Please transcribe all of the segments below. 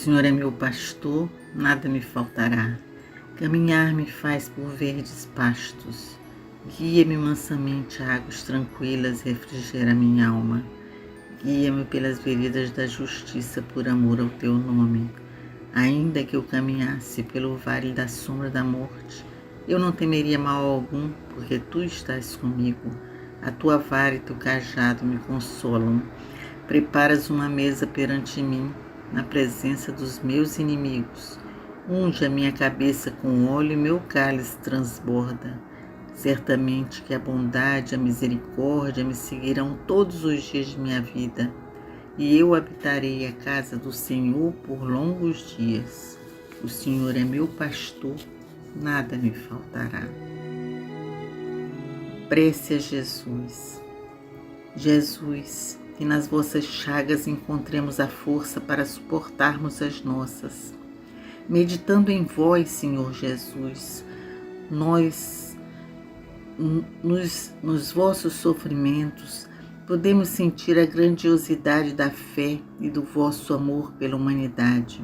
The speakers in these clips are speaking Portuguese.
Senhor é meu pastor, nada me faltará. Caminhar me faz por verdes pastos. Guia-me mansamente a águas tranquilas, refrigera minha alma. Guia-me pelas veredas da justiça por amor ao teu nome. Ainda que eu caminhasse pelo vale da sombra da morte, eu não temeria mal algum, porque tu estás comigo. A tua vara e teu cajado me consolam. Preparas uma mesa perante mim, na presença dos meus inimigos. Unge a minha cabeça com óleo e meu cálice transborda. Certamente que a bondade e a misericórdia me seguirão todos os dias de minha vida, e eu habitarei a casa do Senhor por longos dias. O Senhor é meu pastor, nada me faltará. Prece a Jesus. Jesus, que nas vossas chagas encontremos a força para suportarmos as nossas. Meditando em vós, Senhor Jesus, nós, nos vossos sofrimentos, podemos sentir a grandiosidade da fé e do vosso amor pela humanidade.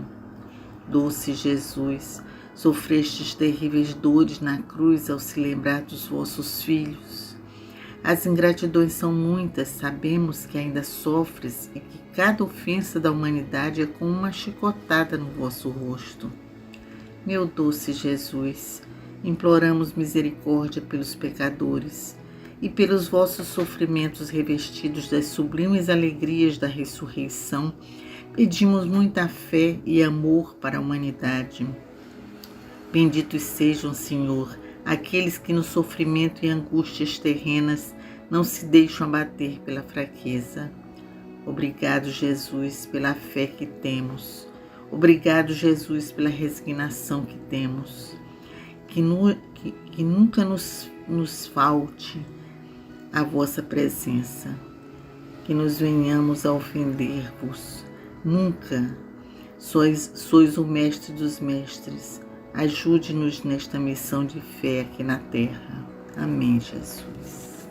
Doce Jesus, sofrestes terríveis dores na cruz ao se lembrar dos vossos filhos. As ingratidões são muitas, sabemos que ainda sofres e que cada ofensa da humanidade é como uma chicotada no vosso rosto. Meu doce Jesus, imploramos misericórdia pelos pecadores e pelos vossos sofrimentos revestidos das sublimes alegrias da ressurreição, pedimos muita fé e amor para a humanidade. Benditos sejam, Senhor, aqueles que no sofrimento e angústias terrenas não se deixam abater pela fraqueza. Obrigado, Jesus, pela fé que temos. Obrigado, Jesus, pela resignação que temos. Que nunca nos falte a vossa presença. Que nos venhamos a ofender-vos. Nunca. Sois o mestre dos mestres. Ajude-nos nesta missão de fé aqui na terra. Amém, Jesus.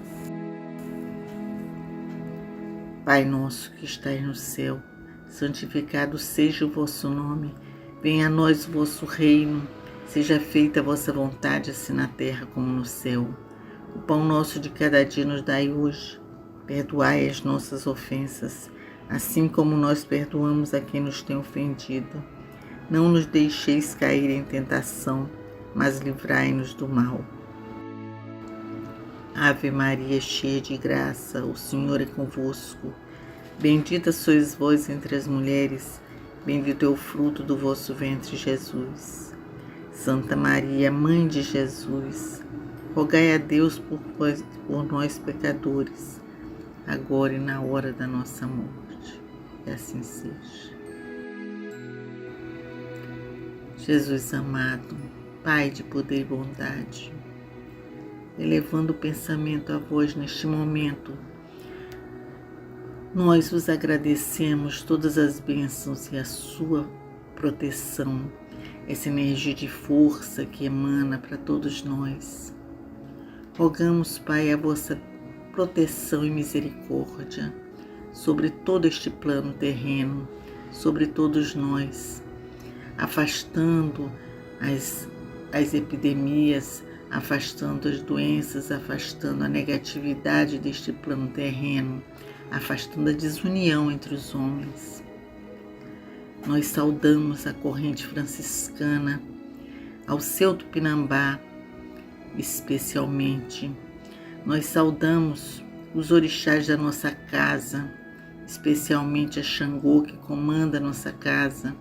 Pai nosso que estais no céu, santificado seja o vosso nome. Venha a nós o vosso reino. Seja feita a vossa vontade, assim na terra como no céu. O pão nosso de cada dia nos dai hoje. Perdoai as nossas ofensas, assim como nós perdoamos a quem nos tem ofendido. Não nos deixeis cair em tentação, mas livrai-nos do mal. Ave Maria, cheia de graça, o Senhor é convosco. Bendita sois vós entre as mulheres, bendito é o fruto do vosso ventre, Jesus. Santa Maria, Mãe de Jesus, rogai a Deus por nós pecadores, agora e na hora da nossa morte. Que assim seja. Jesus amado, Pai de poder e bondade, elevando o pensamento a vós neste momento, nós vos agradecemos todas as bênçãos e a sua proteção, essa energia de força que emana para todos nós. Rogamos, Pai, a vossa proteção e misericórdia sobre todo este plano terreno, sobre todos nós, afastando as epidemias, afastando as doenças, afastando a negatividade deste plano terreno, afastando a desunião entre os homens. Nós saudamos a corrente franciscana, ao seu Tupinambá, especialmente. Nós saudamos os orixás da nossa casa, especialmente a Xangô, que comanda a nossa casa.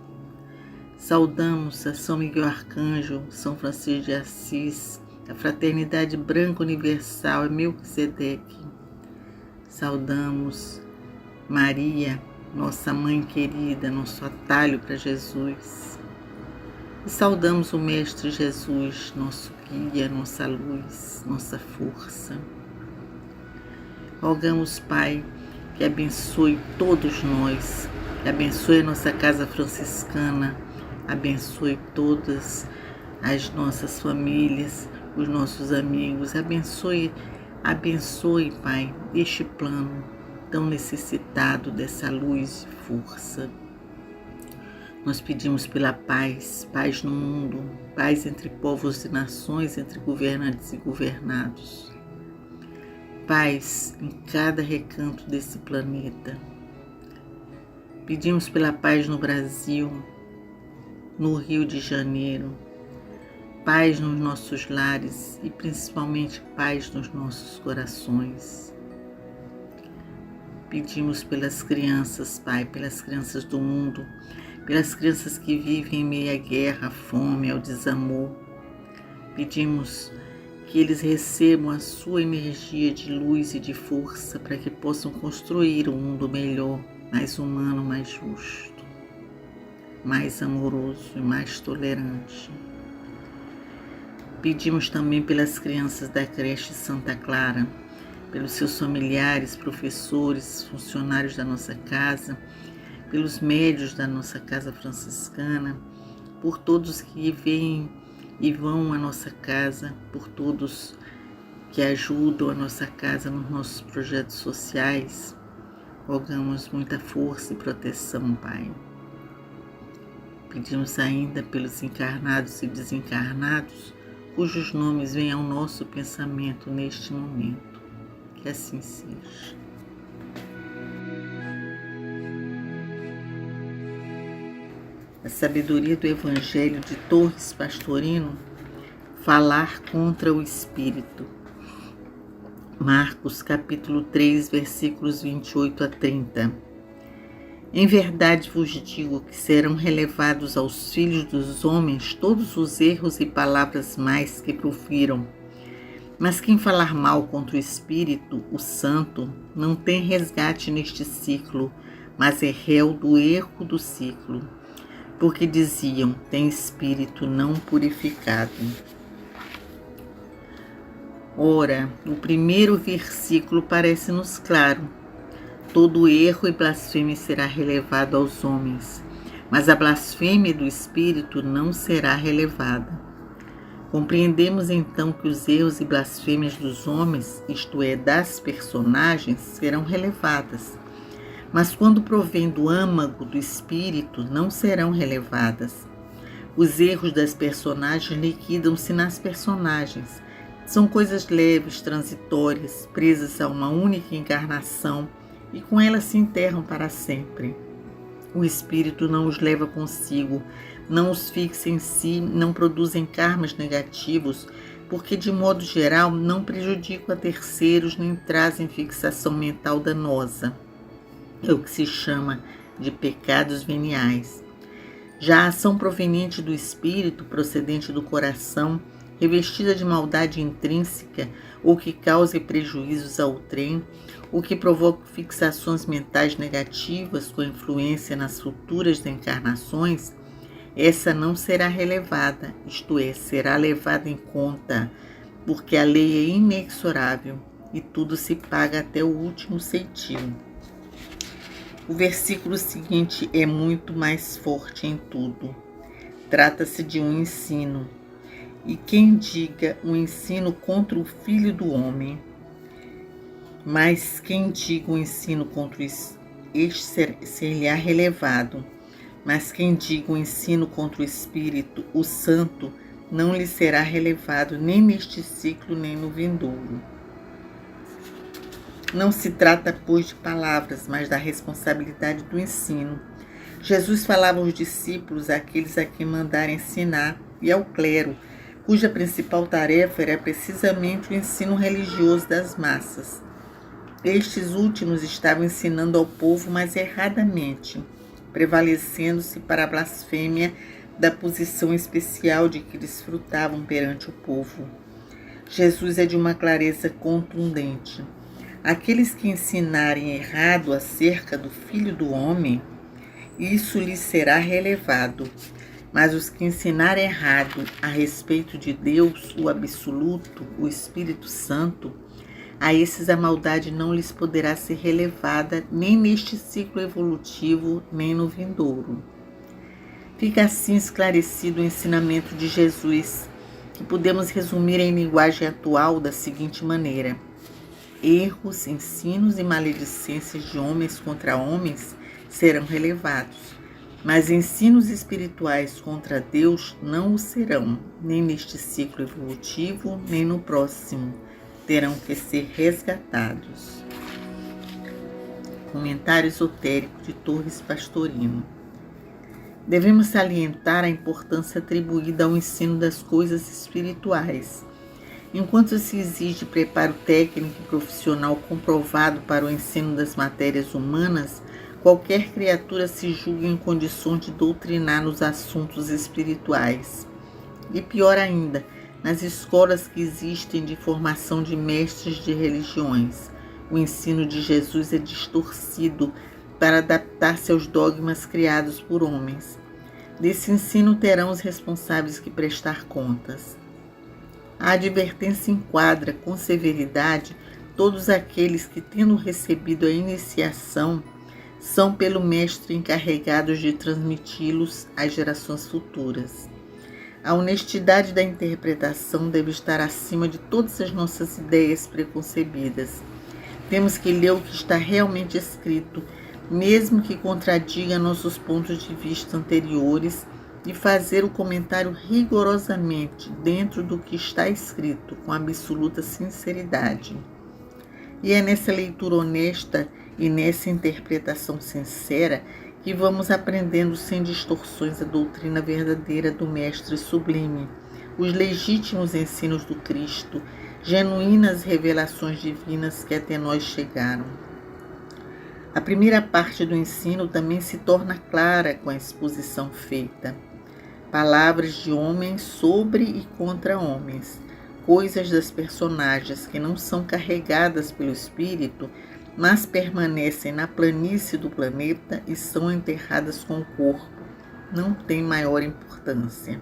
Saudamos a São Miguel Arcanjo, São Francisco de Assis, a Fraternidade Branca Universal e Melquisedeque. Saudamos Maria, nossa Mãe querida, nosso atalho para Jesus. E saudamos o Mestre Jesus, nosso guia, nossa luz, nossa força. Rogamos, Pai, que abençoe todos nós, que abençoe a nossa casa franciscana, abençoe todas as nossas famílias, os nossos amigos, abençoe, Pai, este plano tão necessitado dessa luz e força. Nós pedimos pela paz, paz no mundo, paz entre povos e nações, entre governantes e governados. Paz em cada recanto desse planeta. Pedimos pela paz no Brasil, no Rio de Janeiro, paz nos nossos lares e principalmente paz nos nossos corações. Pedimos pelas crianças, Pai, pelas crianças do mundo, pelas crianças que vivem em meio à guerra, à fome, ao desamor. Pedimos que eles recebam a sua energia de luz e de força para que possam construir um mundo melhor, mais humano, mais justo, mais amoroso e mais tolerante. Pedimos também pelas crianças da creche Santa Clara, pelos seus familiares, professores, funcionários da nossa casa, pelos médios da nossa casa franciscana, por todos que vêm e vão à nossa casa, por todos que ajudam a nossa casa nos nossos projetos sociais. Rogamos muita força e proteção, Pai. Pedimos ainda pelos encarnados e desencarnados, cujos nomes vêm ao nosso pensamento neste momento. Que assim seja. A sabedoria do Evangelho de Torres Pastorino, falar contra o Espírito. Marcos capítulo 3, versículos 28 a 30. Em verdade vos digo que serão relevados aos filhos dos homens todos os erros e palavras mais que profiram. Mas quem falar mal contra o Espírito, o Santo, não tem resgate neste ciclo, mas é réu do erro do ciclo. Porque diziam, tem espírito não purificado. Ora, o primeiro versículo parece-nos claro. Todo erro e blasfêmia será relevado aos homens, mas a blasfêmia do Espírito não será relevada. Compreendemos então que os erros e blasfêmias dos homens, isto é, das personagens, serão relevadas, mas quando provém do âmago do Espírito, não serão relevadas. Os erros das personagens liquidam-se nas personagens. São coisas leves, transitórias, presas a uma única encarnação e com elas se enterram para sempre. O Espírito não os leva consigo, não os fixa em si, não produzem karmas negativos, porque de modo geral não prejudicam a terceiros nem trazem fixação mental danosa. É o que se chama de pecados veniais. Já a ação proveniente do espírito, procedente do coração, revestida de maldade intrínseca ou que cause prejuízos ao trem, ou que provoque fixações mentais negativas com influência nas futuras encarnações, essa não será relevada, isto é, será levada em conta, porque a lei é inexorável e tudo se paga até o último ceitil. O versículo seguinte é muito mais forte em tudo. Trata-se de um ensino. E quem diga um ensino contra o Filho do Homem, mas quem diga um ensino contra este ser-lhe-á relevado, mas quem diga um ensino contra o Espírito, o Santo, não lhe será relevado nem neste ciclo, nem no vindouro. Não se trata, pois, de palavras, mas da responsabilidade do ensino. Jesus falava aos discípulos, àqueles a quem mandara ensinar, e ao clero, cuja principal tarefa era precisamente o ensino religioso das massas. Estes últimos estavam ensinando ao povo, mas erradamente, prevalecendo-se para a blasfêmia da posição especial de que desfrutavam perante o povo. Jesus é de uma clareza contundente. Aqueles que ensinarem errado acerca do Filho do Homem, isso lhes será relevado. Mas os que ensinarem errado a respeito de Deus, o Absoluto, o Espírito Santo, a esses a maldade não lhes poderá ser relevada nem neste ciclo evolutivo, nem no vindouro. Fica assim esclarecido o ensinamento de Jesus, que podemos resumir em linguagem atual da seguinte maneira: erros, ensinos e maledicências de homens contra homens serão relevados, Mas ensinos espirituais contra Deus não o serão, nem neste ciclo evolutivo, nem no próximo. Terão que ser resgatados. Comentário esotérico de Torres Pastorino. Devemos salientar a importância atribuída ao ensino das coisas espirituais. Enquanto se exige preparo técnico e profissional comprovado para o ensino das matérias humanas, qualquer criatura se julga em condições de doutrinar nos assuntos espirituais. E pior ainda, nas escolas que existem de formação de mestres de religiões, o ensino de Jesus é distorcido para adaptar-se aos dogmas criados por homens. Desse ensino terão os responsáveis que prestar contas. A advertência enquadra com severidade todos aqueles que, tendo recebido a iniciação, são pelo mestre encarregados de transmiti-los às gerações futuras. A honestidade da interpretação deve estar acima de todas as nossas ideias preconcebidas. Temos que ler o que está realmente escrito, mesmo que contradiga nossos pontos de vista anteriores, e fazer o comentário rigorosamente dentro do que está escrito, com absoluta sinceridade. E é nessa leitura honesta e nessa interpretação sincera que vamos aprendendo sem distorções a doutrina verdadeira do Mestre Sublime, os legítimos ensinos do Cristo, genuínas revelações divinas que até nós chegaram. A primeira parte do ensino também se torna clara com a exposição feita. Palavras de homens sobre e contra homens, coisas das personagens que não são carregadas pelo espírito, mas permanecem na planície do planeta e são enterradas com o corpo, não tem maior importância.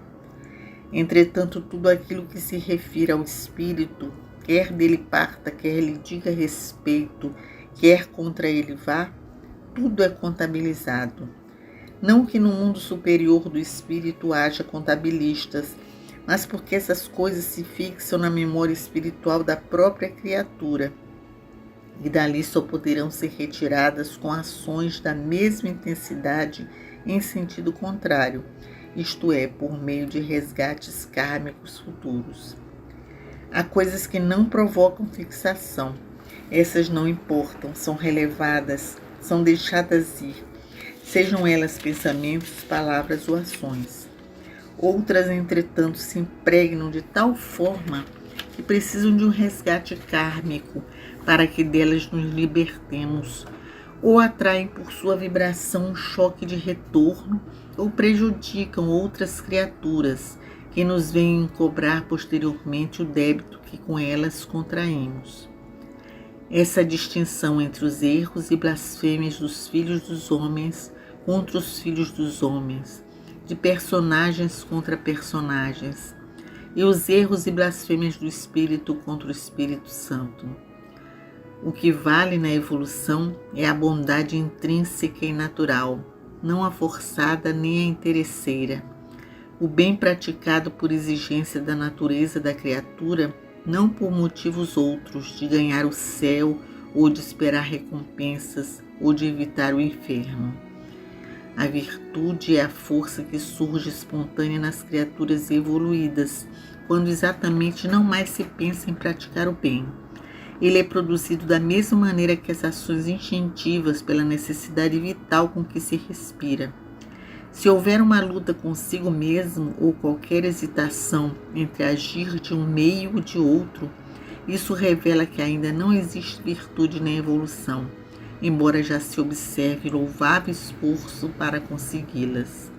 Entretanto, tudo aquilo que se refira ao espírito, quer dele parta, quer lhe diga respeito, quer contra ele vá, tudo é contabilizado. Não que no mundo superior do espírito haja contabilistas, mas porque essas coisas se fixam na memória espiritual da própria criatura, e dali só poderão ser retiradas com ações da mesma intensidade em sentido contrário, isto é, por meio de resgates kármicos futuros. Há coisas que não provocam fixação, essas não importam, são relevadas, são deixadas ir, sejam elas pensamentos, palavras ou ações. Outras, entretanto, se impregnam de tal forma que precisam de um resgate kármico para que delas nos libertemos, ou atraem por sua vibração um choque de retorno, ou prejudicam outras criaturas que nos vêm cobrar posteriormente o débito que com elas contraímos. Essa distinção entre os erros e blasfêmias dos filhos dos homens contra os filhos dos homens, de personagens contra personagens, e os erros e blasfêmias do Espírito contra o Espírito Santo. O que vale na evolução é a bondade intrínseca e natural, não a forçada nem a interesseira. O bem praticado por exigência da natureza da criatura, não por motivos outros de ganhar o céu ou de esperar recompensas ou de evitar o inferno. A virtude é a força que surge espontânea nas criaturas evoluídas, quando exatamente não mais se pensa em praticar o bem. Ele é produzido da mesma maneira que as ações instintivas pela necessidade vital com que se respira. Se houver uma luta consigo mesmo ou qualquer hesitação entre agir de um meio ou de outro, isso revela que ainda não existe virtude na evolução, embora já se observe louvável esforço para consegui-las.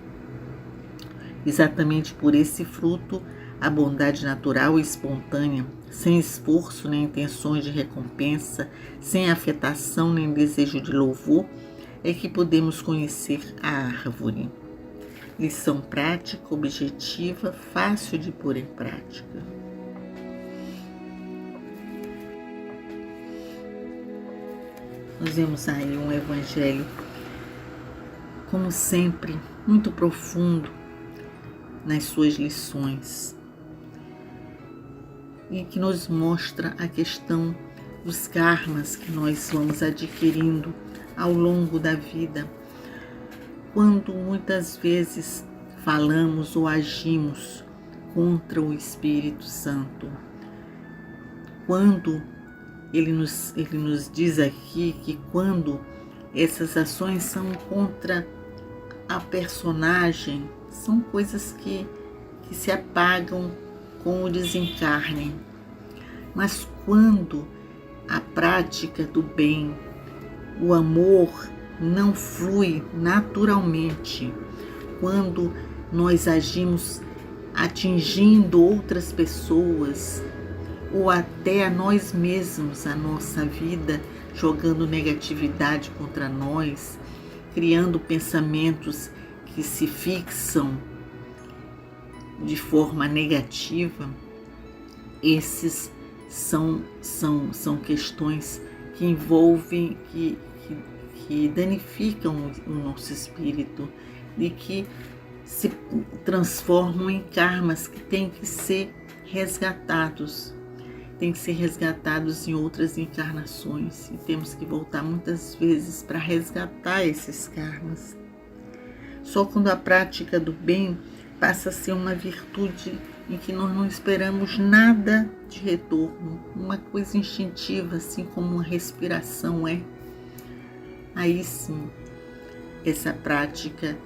Exatamente por esse fruto, a bondade natural e espontânea, sem esforço nem intenções de recompensa, sem afetação nem desejo de louvor, é que podemos conhecer a árvore. Lição prática, objetiva, fácil de pôr em prática. Nós vemos aí um evangelho, como sempre, muito profundo nas suas lições e que nos mostra a questão dos karmas que nós vamos adquirindo ao longo da vida, quando muitas vezes falamos ou agimos contra o Espírito Santo. Quando ele nos diz aqui que quando essas ações são contra a personagem, são coisas que se apagam com o desencarne. Mas quando a prática do bem, o amor não flui naturalmente, quando nós agimos atingindo outras pessoas ou até a nós mesmos, a nossa vida, jogando negatividade contra nós, criando pensamentos que se fixam de forma negativa, esses são questões que envolvem, que danificam o nosso espírito e que se transformam em karmas que têm que ser resgatados. Tem que ser resgatados em outras encarnações e temos que voltar muitas vezes para resgatar esses karmas. Só quando a prática do bem passa a ser uma virtude em que nós não esperamos nada de retorno, uma coisa instintiva, assim como uma respiração é, aí sim essa prática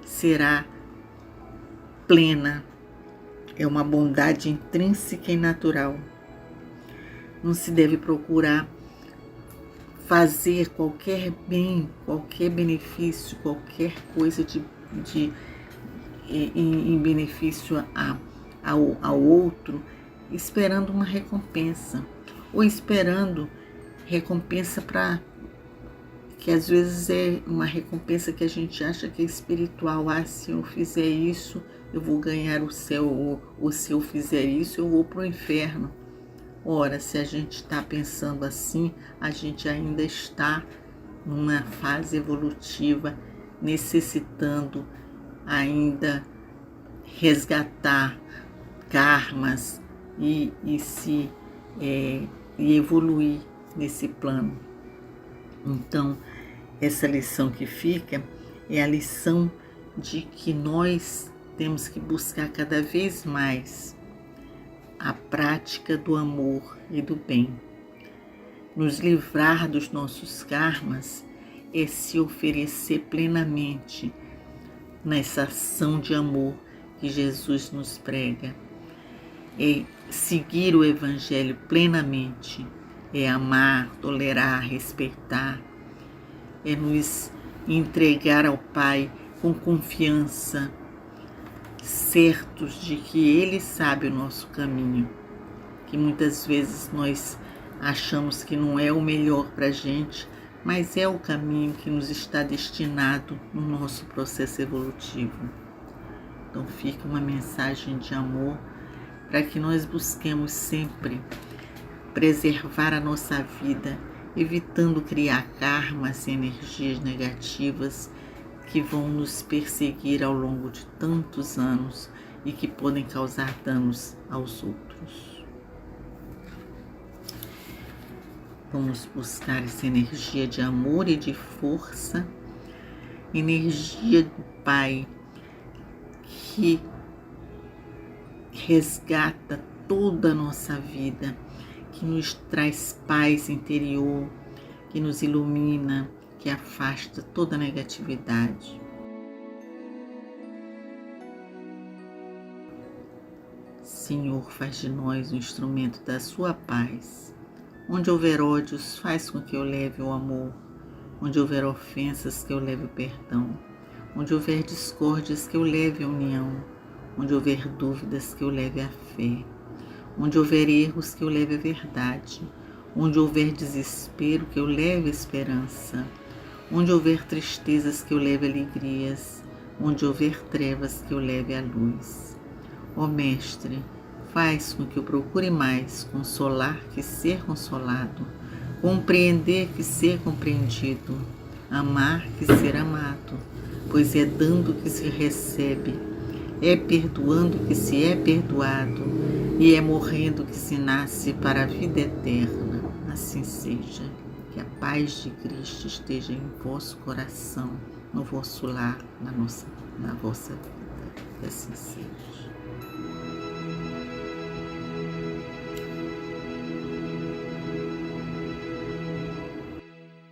será plena, é uma bondade intrínseca e natural. Não se deve procurar fazer qualquer bem, qualquer benefício, qualquer coisa em benefício ao outro, esperando uma recompensa, ou esperando recompensa para que às vezes é uma recompensa que a gente acha que é espiritual. Se eu fizer isso, eu vou ganhar o céu, ou se eu fizer isso, eu vou para o inferno. Ora, se a gente está pensando assim, a gente ainda está numa fase evolutiva, necessitando ainda resgatar karmas e evoluir nesse plano. Então, essa lição que fica é a lição de que nós temos que buscar cada vez mais a prática do amor e do bem. Nos livrar dos nossos karmas é se oferecer plenamente nessa ação de amor que Jesus nos prega. É seguir o Evangelho plenamente, é amar, tolerar, respeitar, é nos entregar ao Pai com confiança, certos de que Ele sabe o nosso caminho, que muitas vezes nós achamos que não é o melhor para a gente, mas é o caminho que nos está destinado no nosso processo evolutivo. Então fica uma mensagem de amor para que nós busquemos sempre preservar a nossa vida, evitando criar karmas e energias negativas que vão nos perseguir ao longo de tantos anos e que podem causar danos aos outros. Vamos buscar essa energia de amor e de força, energia do Pai que resgata toda a nossa vida, que nos traz paz interior, que nos ilumina, que afasta toda a negatividade. Senhor, faz de nós um instrumento da sua paz. Onde houver ódios, faz com que eu leve o amor. Onde houver ofensas, que eu leve o perdão. Onde houver discórdias, que eu leve a união. Onde houver dúvidas, que eu leve a fé. Onde houver erros, que eu leve a verdade. Onde houver desespero, que eu leve a esperança. Onde houver tristezas, que eu leve alegrias. Onde houver trevas, que eu leve a luz. Ó Mestre, faz com que eu procure mais consolar que ser consolado, compreender que ser compreendido, amar que ser amado, pois é dando que se recebe, é perdoando que se é perdoado, e é morrendo que se nasce para a vida eterna. Assim seja. Que a paz de Cristo esteja em vosso coração, no vosso lar, na vossa vida. Que assim seja.